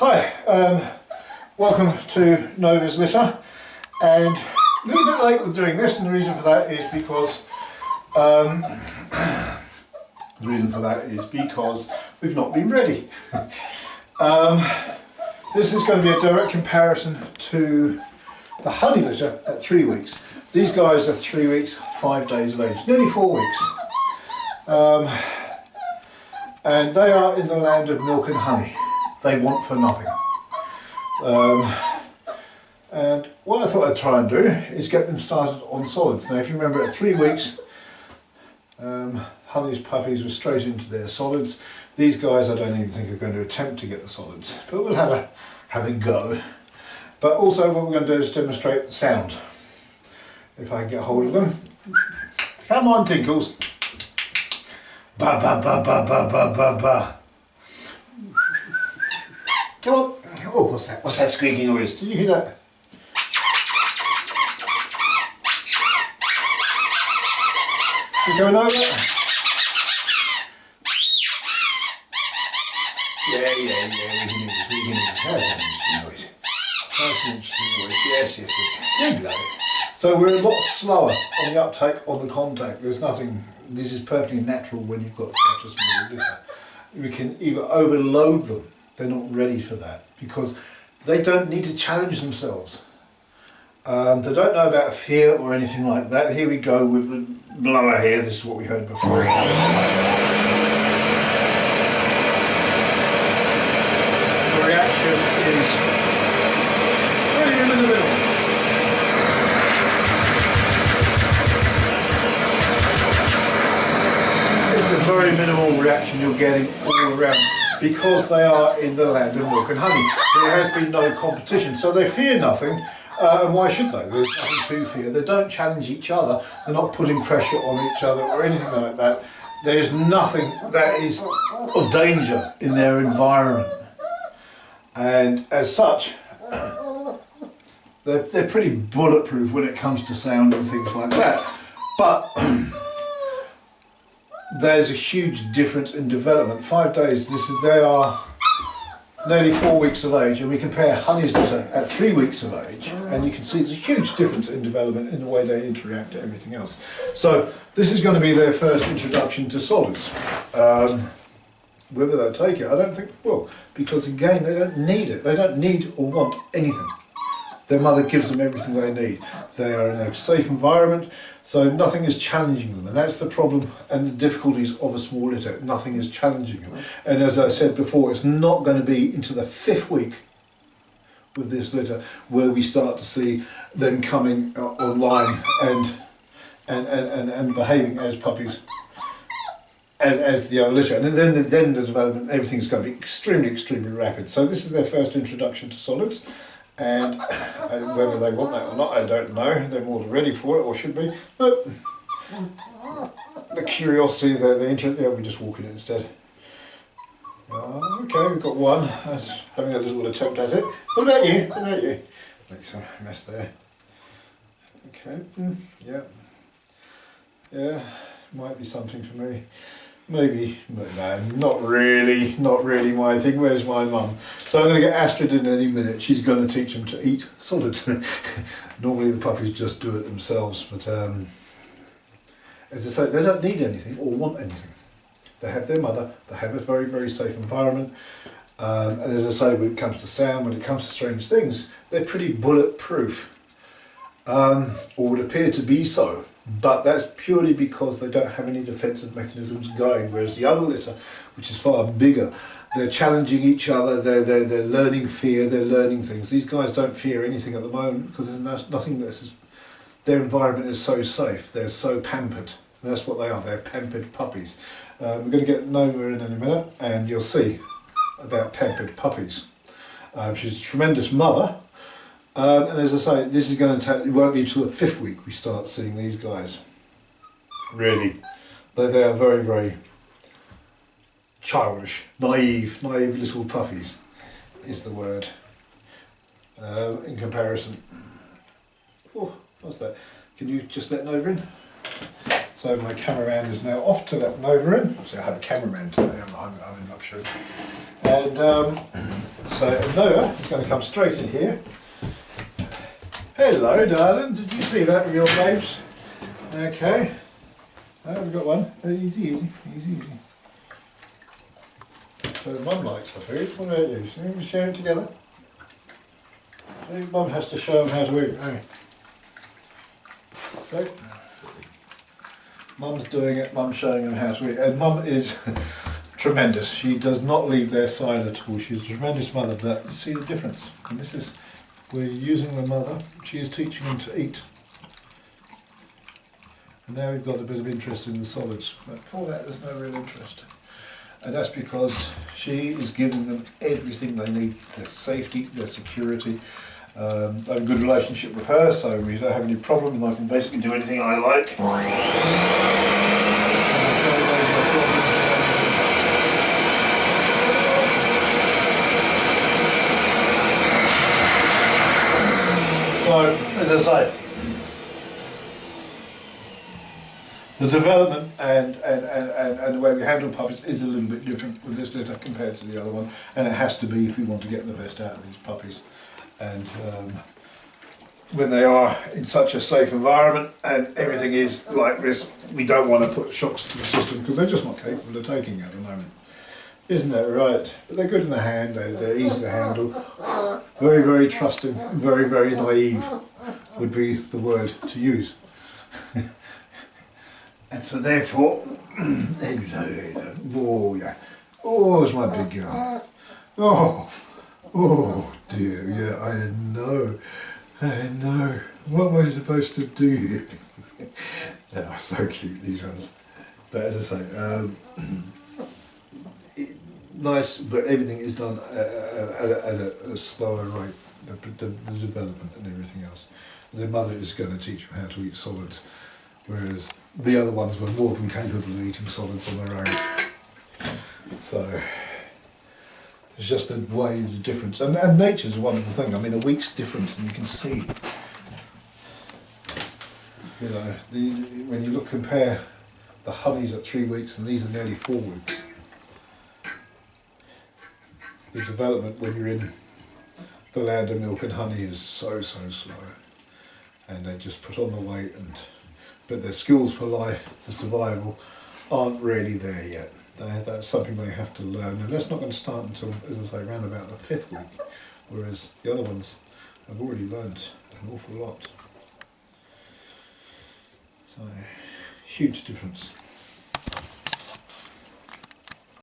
Hi, welcome to Nova's litter, and a little bit late with doing this, and the reason for that is because we've not been ready. This is going to be a direct comparison to the honey litter at 3 weeks. These guys are 3 weeks, 5 days of age, nearly 4 weeks. And they are in the land of milk and honey. They want for nothing. And what I thought I'd try and do is get them started on solids. Now if you remember at 3 weeks, honey's puppies were straight into their solids. These guys I don't even think are going to attempt to get the solids, but we'll have a go. But also what we're going to do is demonstrate the sound. If I can get hold of them. Come on, Tinkles. Ba ba ba ba ba ba ba ba. Come on. Oh, what's that? What's that squeaking noise? Did you hear that? You going over? Yeah, we can hear this. That's an interesting noise. Yes. There you go. So we're a lot slower on the uptake on the contact. There's nothing, this is perfectly natural when you've got such a small litter. We can either overload them, they're not ready for that, because they don't need to challenge themselves. They don't know about fear or anything like that. Here we go with the blower here, this is what we heard before. The reaction is really in the middle. It's a very minimal reaction you're getting all around, because they are in the land of milk and honey. There has been no competition, so they fear nothing, and why should they? There's nothing to fear. They don't challenge each other, they're not putting pressure on each other or anything like that. There's nothing that is of danger in their environment, and as such they're pretty bulletproof when it comes to sound and things like that. But there's a huge difference in development. 5 days, they are nearly 4 weeks of age, and we compare honey's litter at 3 weeks of age, and you can see there's a huge difference in development in the way they interact to everything else. So this is going to be their first introduction to solids. Whether they'll take it, I don't think they will, because again, they don't need it. They don't need or want anything. Their mother gives them everything they need. They are in a safe environment, so nothing is challenging them, and that's the problem and the difficulties of a small litter. Nothing is challenging them. And as I said before, it's not going to be into the 5th week with this litter where we start to see them coming online and behaving as puppies, as the other litter. And then the development, everything's going to be extremely rapid. So this is their first introduction to solids. And whether they want that or not, I don't know. They're more than ready for it, or should be. But the curiosity, the interest, yeah, we just walk in it instead. Okay, we've got one. Having a little attempt at it. What about you? What about you? Makes a mess there. Okay, yeah, might be something for me. Maybe, but no, not really my thing. Where's my mum? So I'm going to get Astrid in any minute. She's going to teach them to eat solids. Normally the puppies just do it themselves, but as I say, they don't need anything or want anything. They have their mother, they have a very safe environment, and as I say, when it comes to sound, when it comes to strange things, they're pretty bulletproof, or would appear to be so. But that's purely because they don't have any defensive mechanisms going, whereas the other litter, which is far bigger, they're challenging each other, they're learning fear, they're learning things. These guys don't fear anything at the moment because there's nothing their environment is so safe, they're so pampered. And that's what they are, they're pampered puppies. We're going to get Nova in a minute and you'll see about pampered puppies. She's a tremendous mother. And as I say, this is going to take, it won't be until the 5th week we start seeing these guys. Really, they are very childish, naive little puppies is the word in comparison. Oh, what's that? Can you just let Nova in? So my cameraman is now off to let Nova in. So I have a cameraman today, I'm in luxury. And So Noah is going to come straight in here. Hello, darling. Did you see that with your babes? Okay. Oh, we've got one. Easy, easy, easy, easy. So Mum likes the food. What about you? Should we share it together? So Mum has to show them how to eat. Okay. So, Mum's doing it. Mum's showing them how to eat. And Mum is tremendous. She does not leave their side at all. She's a tremendous mother. But you see the difference. And this is, we're using the mother. She is teaching them to eat. And now we've got a bit of interest in the solids. But before that, there's no real interest. And that's because she is giving them everything they need, their safety, their security. I have a good relationship with her, so we don't have any problem, and I can basically do anything I like. So, as I say, the development and the way we handle puppies is a little bit different with this litter compared to the other one, and it has to be if we want to get the best out of these puppies. And when they are in such a safe environment and everything is like this, we don't want to put shocks to the system because they're just not capable of taking it at the moment. Isn't that right? But they're good in the hand, they're easy to handle, very, very trusting, very, very naive would be the word to use. And so therefore, hello, oh yeah, oh, it's my big girl. Oh dear, yeah, I know. What am I supposed to do here? Yeah, so cute, these ones. But as I say, nice, but everything is done at a slower rate, the development and everything else. The mother is going to teach them how to eat solids, whereas the other ones were more than capable of eating solids on their own. So it's just the way, the difference, and nature's a wonderful thing. I mean, a week's difference, and you can see, you know, when you compare the honeys at 3 weeks and these are nearly 4 weeks. The development when you're in the land of milk and honey is so slow, and they just put on the weight, but their skills for life, for survival, aren't really there yet. That's something they have to learn, and that's not going to start until, as I say, around about the 5th week, whereas the other ones have already learned an awful lot. So, huge difference.